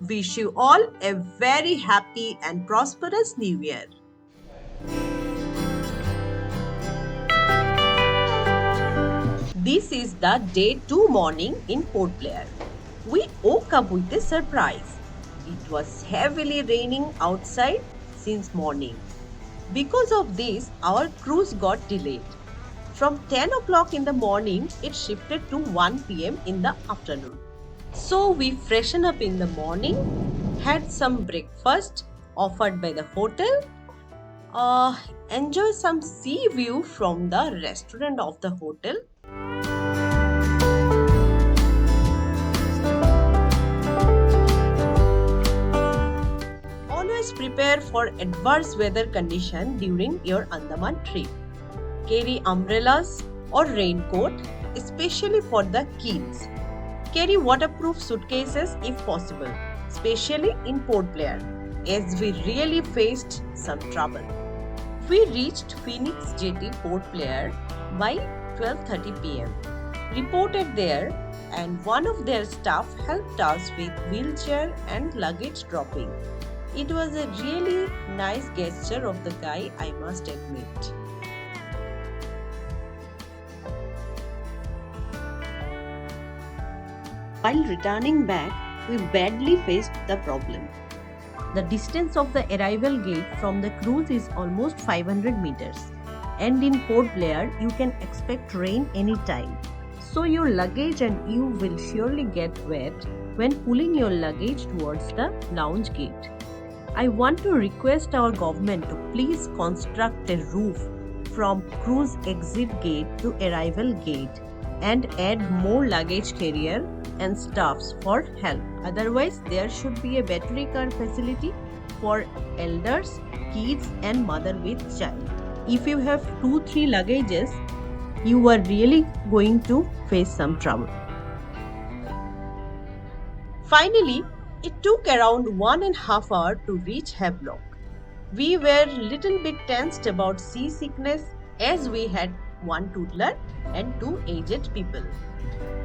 wish you all a very happy and prosperous New Year. This is the day 2 morning in Port Blair. We woke up with a surprise. It was heavily raining outside since morning. Because of this, our cruise got delayed. From 10 o'clock in the morning, it shifted to 1 p.m. in the afternoon. So we freshened up in the morning, had some breakfast offered by the hotel, enjoy some sea view from the restaurant of the hotel. Always prepare for adverse weather condition during your Andaman trip. Carry umbrellas or raincoat, especially for the kids. Carry waterproof suitcases if possible, especially in Port Blair, as we really faced some trouble. We reached Phoenix Jetty Port Blair by 12:30 p.m. Reported there, and one of their staff helped us with wheelchair and luggage dropping. It was a really nice gesture of the guy, I must admit. While returning back, we badly faced the problem. The distance of the arrival gate from the cruise is almost 500 meters, and in Port Blair you can expect rain anytime. So your luggage and you will surely get wet when pulling your luggage towards the lounge gate. I want to request our government to please construct a roof from cruise exit gate to arrival gate and add more luggage carrier and staffs for help. Otherwise, there should be a battery car facility for elders, kids and mother with child. If you have 2-3 luggages, you are really going to face some trouble. Finally, it took around 1.5 hours to reach Havelock. We were little bit tensed about seasickness as we had 1 toddler and 2 aged people.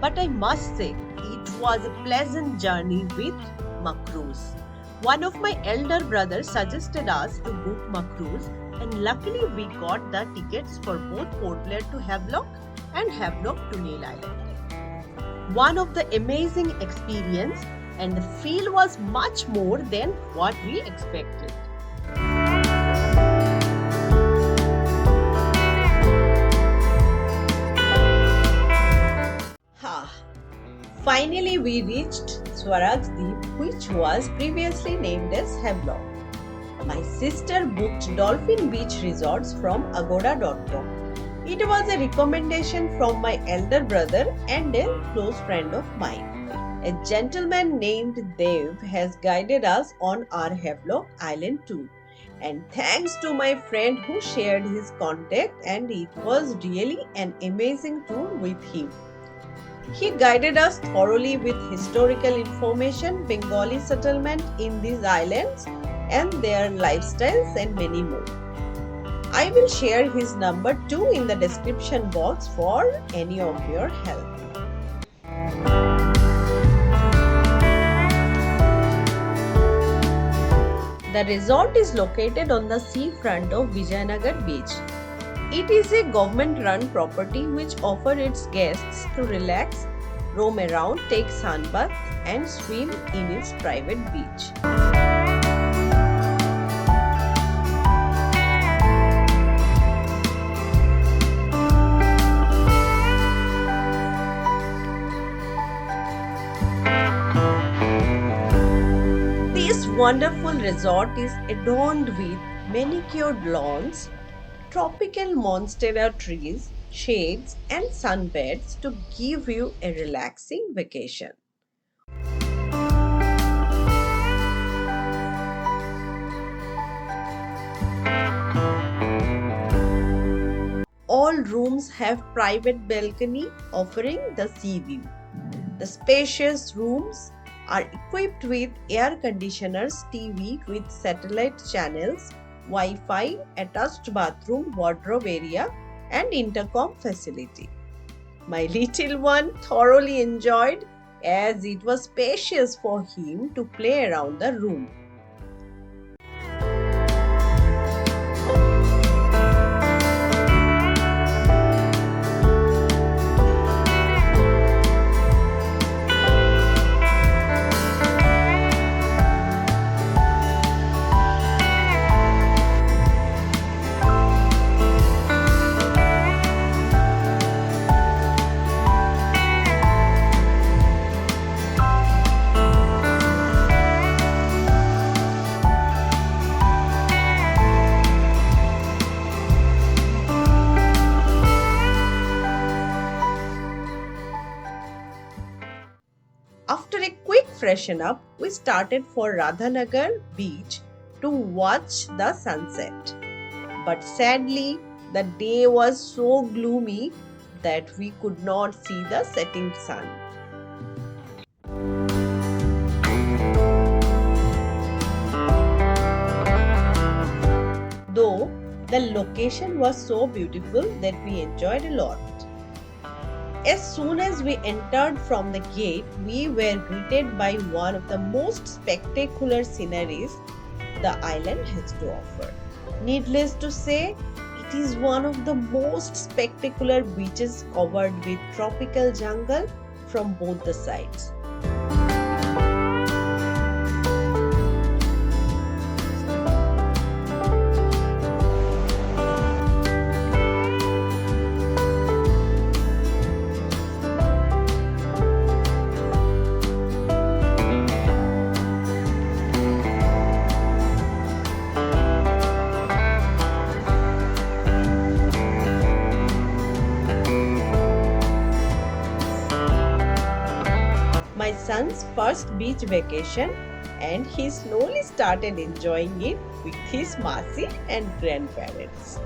But I must say, it was a pleasant journey with Macruise. One of my elder brothers suggested us to book Macruise, and luckily we got the tickets for both Port Blair to Havelock and Havelock to Nail Island. One of the amazing experience, and the feel was much more than what we expected. Finally, we reached Swaraj Deep, which was previously named as Havelock. My sister booked Dolphin Beach Resorts from Agoda.com. It was a recommendation from my elder brother and a close friend of mine. A gentleman named Dev has guided us on our Havelock Island tour. And thanks to my friend who shared his contact, and it was really an amazing tour with him. He guided us thoroughly with historical information, Bengali settlement in these islands and their lifestyles and many more. I will share his number too in the description box for any of your help. The resort is located on the seafront of Vijayanagar beach. It is a government-run property which offers its guests to relax, roam around, take sunbath and swim in its private beach. This wonderful resort is adorned with manicured lawns, tropical monstera trees, shades and sunbeds to give you a relaxing vacation. All rooms have private balcony offering the sea view. The spacious rooms are equipped with air conditioners, TV with satellite channels, Wi-Fi, attached bathroom, wardrobe area and intercom facility. My little one thoroughly enjoyed as it was spacious for him to play around the room. After a quick freshen up, we started for Radhanagar beach to watch the sunset. But sadly, the day was so gloomy that we could not see the setting sun. Though the location was so beautiful that we enjoyed a lot. As soon as we entered from the gate, we were greeted by one of the most spectacular sceneries the island has to offer. Needless to say, it is one of the most spectacular beaches covered with tropical jungle from both the sides. My son's first beach vacation, and he slowly started enjoying it with his Masi and grandparents.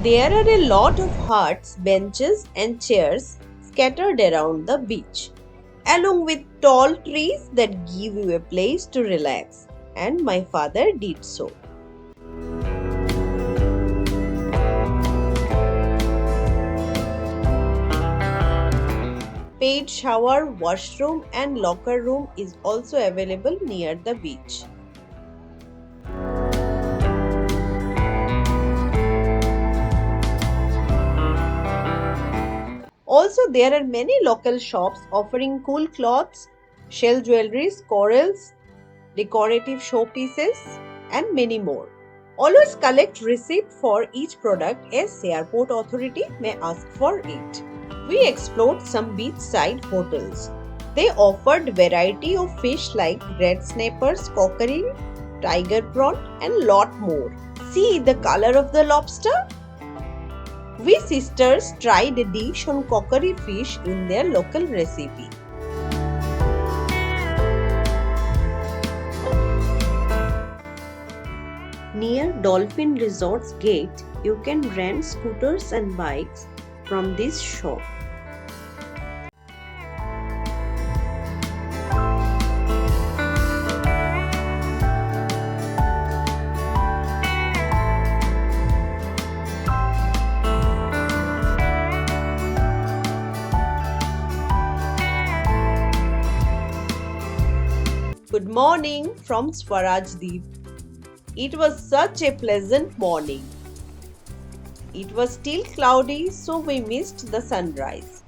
There are a lot of huts, benches and chairs scattered around the beach, along with tall trees that give you a place to relax, and my father did so. Paid shower, washroom and locker room is also available near the beach. Also, there are many local shops offering cool cloths, shell jewelries, corals, decorative showpieces, and many more. Always collect receipt for each product as airport authority may ask for it. We explored some beachside hotels. They offered variety of fish like red snappers, cockerel, tiger prawn, and lot more. See the color of the lobster? We sisters tried a dish on cockerel fish in their local recipe. Near Dolphin Resort's gate, you can rent scooters and bikes from this shop. Good morning from Swarajdeep. It was such a pleasant morning. It was still cloudy, so we missed the sunrise.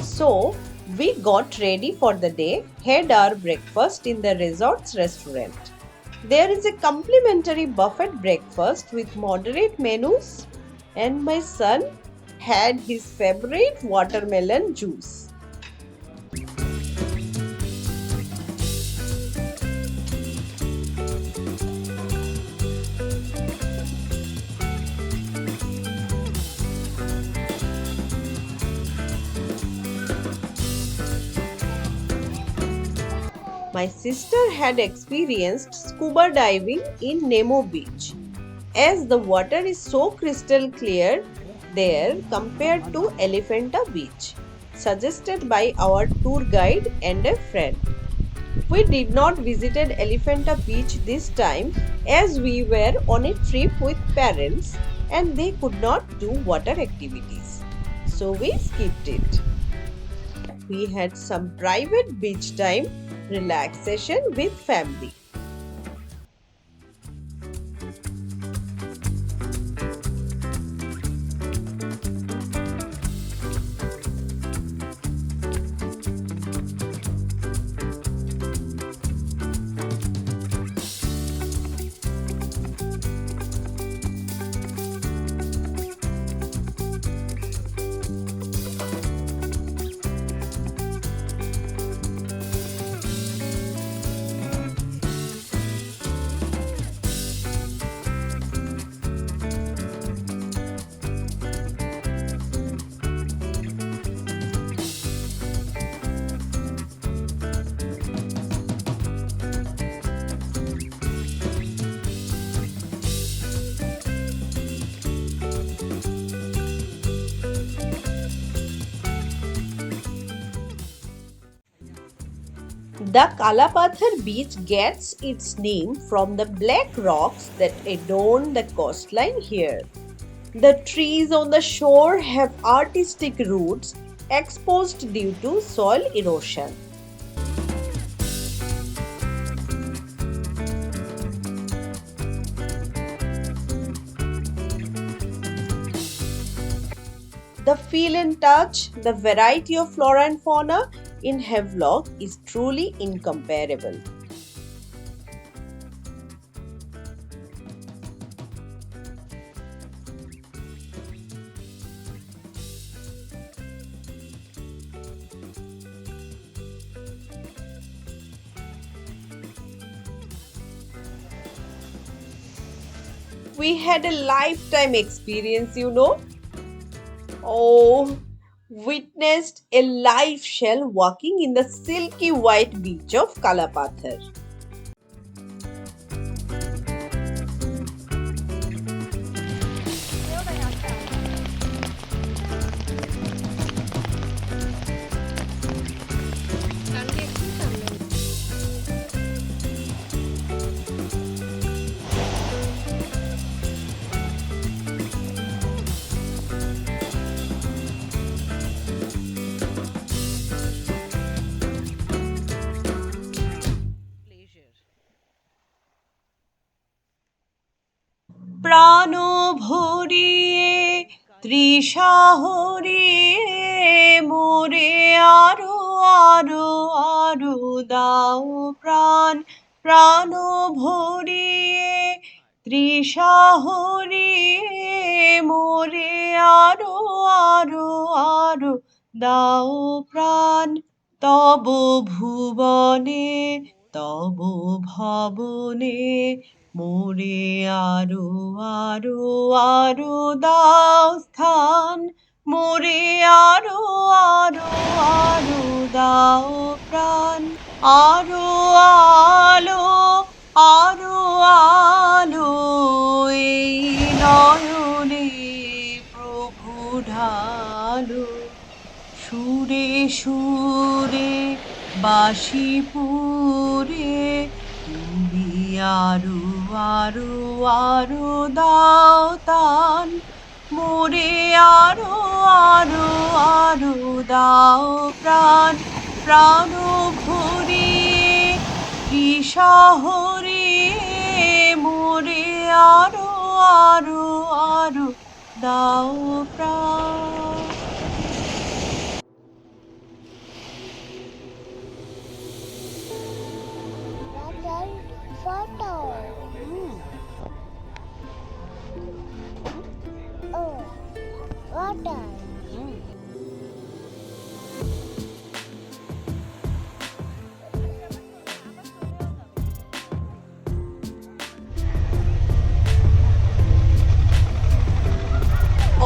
So, we got ready for the day, had our breakfast in the resort's restaurant. There is a complimentary buffet breakfast with moderate menus, and my son had his favorite watermelon juice. My sister had experienced scuba diving in Nemo Beach, as the water is so crystal clear there compared to Elephanta Beach, suggested by our tour guide and a friend. We did not visit Elephanta Beach this time as we were on a trip with parents and they could not do water activities. So we skipped it. We had some private beach time relaxation with family. The Kalapathar beach gets its name from the black rocks that adorn the coastline here. The trees on the shore have artistic roots exposed due to soil erosion. The feel and touch, the variety of flora and fauna in Havelock is truly incomparable. We had a lifetime experience, Oh, witnessed a live shell walking in the silky white beach of Kalapathar. প্রাণ ভরিয়ে তৃষা হরিয়ে মোরে আরো আরো আরো দাও প্রাণ প্রাণ ভরিয়ে তৃষা হরিয়ে মোরে আরো আরো আরো দাও প্রাণ তব ভুবনে তব ভবনে মোরে আরো আরো আরো দাও স্থান মোরে আরো আরো আরো দাও প্রাণ আরো আলো আরো আলো এই নয়নে প্রভু ঢালো সুরে সুরে বাঁশিপুরে তুমি আরো আরো আরো দাও তান মোরে আরো আরো আরো দাও প্রাণ প্রাণ ভরিয়ে তৃষা হরিয়ে মোরে আরো আরো আরো দাও প্রাণ। Photo. Oh, water.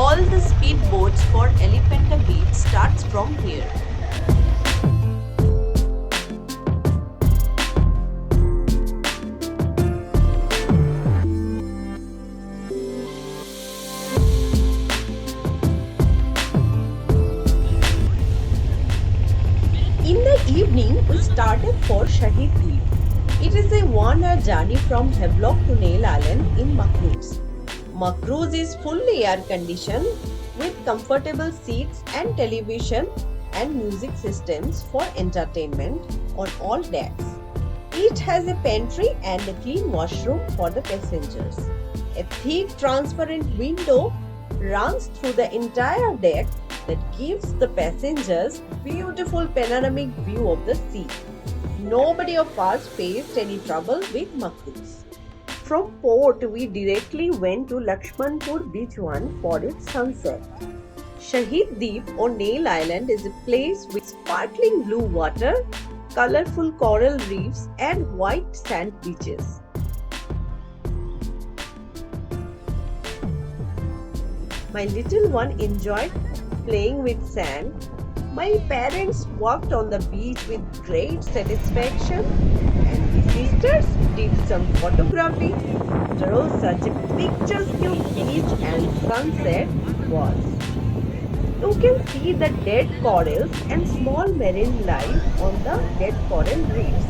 All the speedboats for Elephanta Beach starts from here. evening, we started for Shahid Deep. It is a 1-hour journey from Havelock to Nail Island in Makroos. Makroos is fully air conditioned with comfortable seats and television and music systems for entertainment on all decks. It has a pantry and a clean washroom for the passengers. A thick transparent window runs through the entire deck that gives the passengers beautiful panoramic view of the sea. Nobody of us faced any trouble with Makroos. From port, we directly went to Lakshmanpur Beach 1 for its sunset. Shahid Deep or Nail Island is a place with sparkling blue water, colorful coral reefs and white sand beaches. My little one enjoyed playing with sand. My parents walked on the beach with great satisfaction and the sisters did some photography. Drew such a picturesque beach and sunset was. You can see the dead corals and small marine life on the dead coral reefs.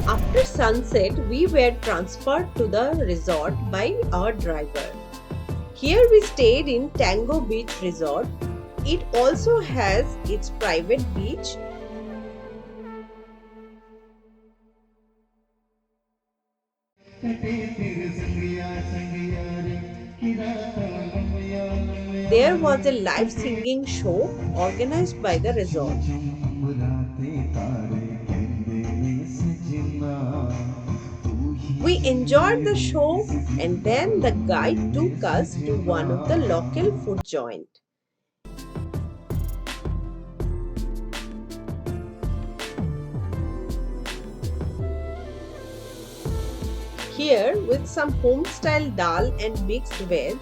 After sunset, we were transferred to the resort by our driver. Here we stayed in Tango Beach Resort. It also has its private beach. There was a live singing show organized by the resort. We enjoyed the show and then the guide took us to one of the local food joints. Here, with some home-style dal and mixed veg,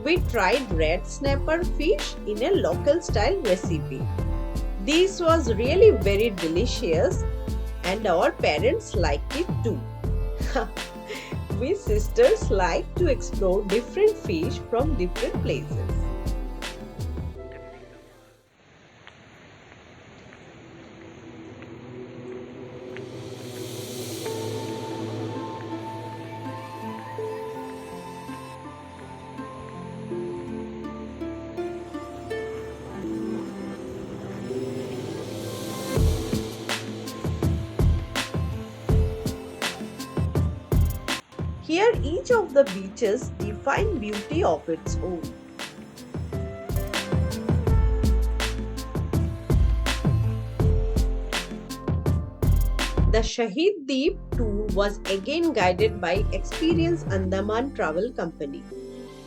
we tried red snapper fish in a local-style recipe. This was really very delicious and our parents liked it too. We sisters like to explore different fish from different places. Here each of the beaches define beauty of its own. The Shahid Deep tour was again guided by experienced Andaman travel company.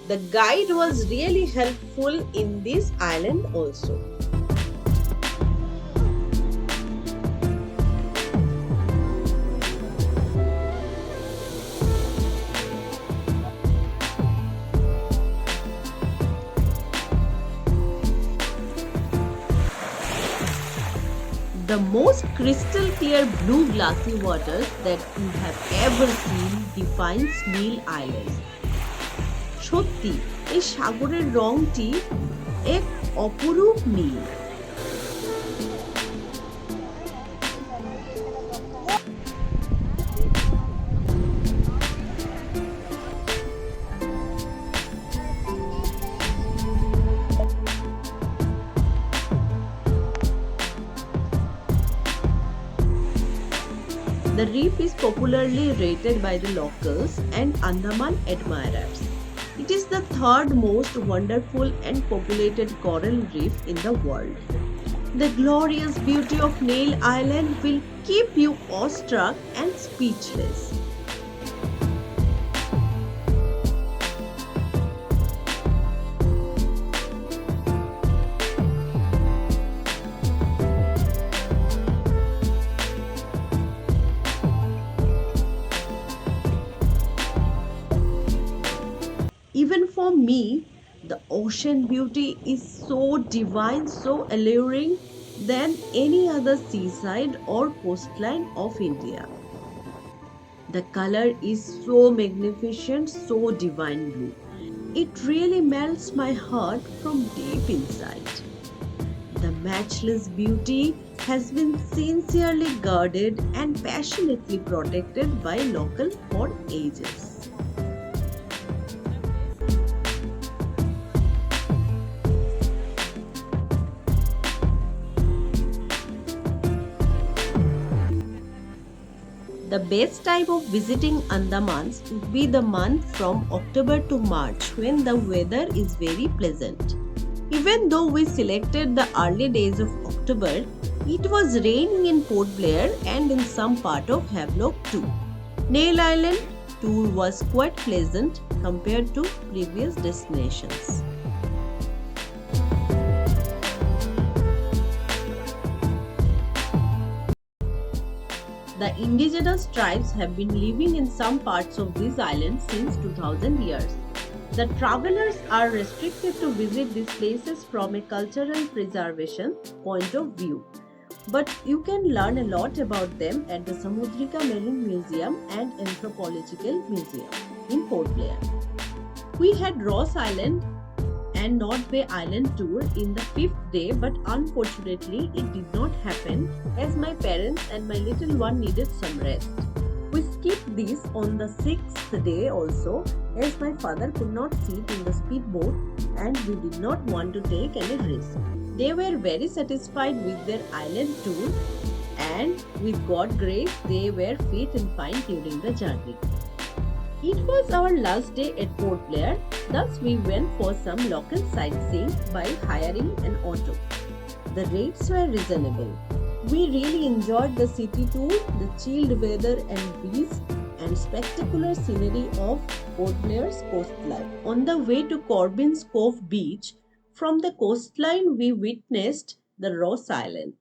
The guide was really helpful in this island also. The most crystal clear blue glassy water that you have ever seen defines Nail Island. সত্যি এই সাগরের রংটি এক অপরূপ নীল। The reef is popularly rated by the locals and Andaman admirers. It is the third most wonderful and populated coral reef in the world. The glorious beauty of Nail Island will keep you awestruck and speechless. Even for me, the ocean beauty is so divine, so alluring than any other seaside or coastline of India. The color is so magnificent, so divine blue. It really melts my heart from deep inside. The matchless beauty has been sincerely guarded and passionately protected by locals for ages. The best time of visiting Andamans would be the month from October to March when the weather is very pleasant. Even though we selected the early days of October, it was raining in Port Blair and in some part of Havelock too. Nail Island tour was quite pleasant compared to previous destinations. The indigenous tribes have been living in some parts of this island since 2000 years. The travelers are restricted to visit these places from a cultural preservation point of view. But you can learn a lot about them at the Samudrika Marine Museum and Anthropological Museum in Port Blair. We had Ross Island and North Bay Island tour in the 5th day, but unfortunately it did not happen as my parents and my little one needed some rest. We skipped this on the 6th day also as my father could not sit in the speedboat and we did not want to take any risk. They were very satisfied with their island tour and with God's grace they were fit and fine during the journey. It was our last day at Port Blair, thus we went for some local sightseeing by hiring an auto. The rates were reasonable. We really enjoyed the city tour, the chilled weather and breeze and spectacular scenery of Port Blair's coastline. On the way to Corbin's Cove Beach, from the coastline we witnessed the Ross Island.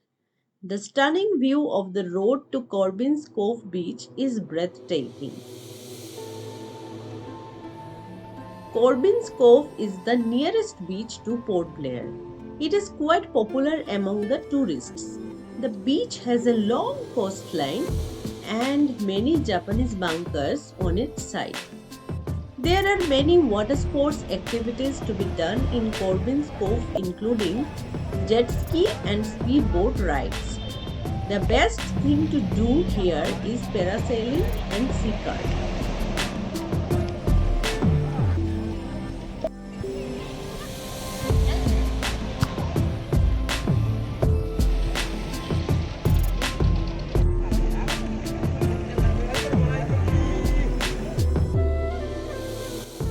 The stunning view of the road to Corbin's Cove Beach is breathtaking. Corbin's Cove is the nearest beach to Port Blair. It is quite popular among the tourists. The beach has a long coastline and many Japanese bunkers on its side. There are many water sports activities to be done in Corbin's Cove including jet ski and speedboat rides. The best thing to do here is parasailing and sea cart.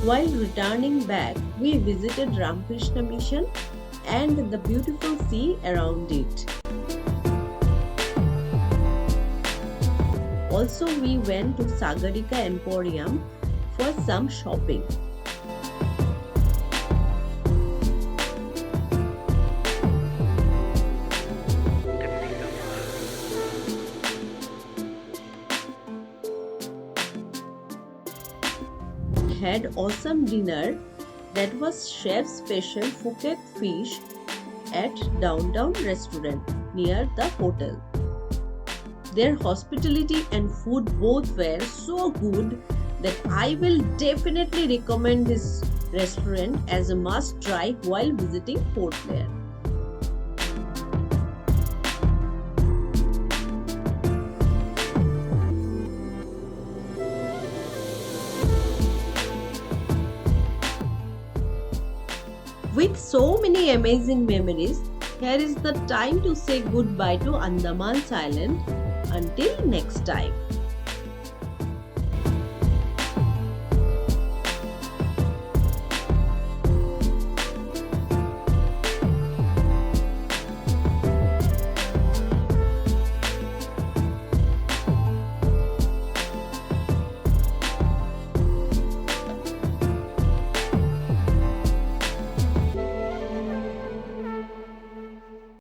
While returning back, we visited Ramakrishna Mission and the beautiful sea around it. Also, we went to Sagarika Emporium for some shopping. Had awesome dinner that was chef's special Phuket fish at Downtown Restaurant near the hotel. Their hospitality and food both were so good that I will definitely recommend this restaurant as a must try while visiting Port Blair. With so many amazing memories, here is the time to say goodbye to Andaman's Island. Until next time.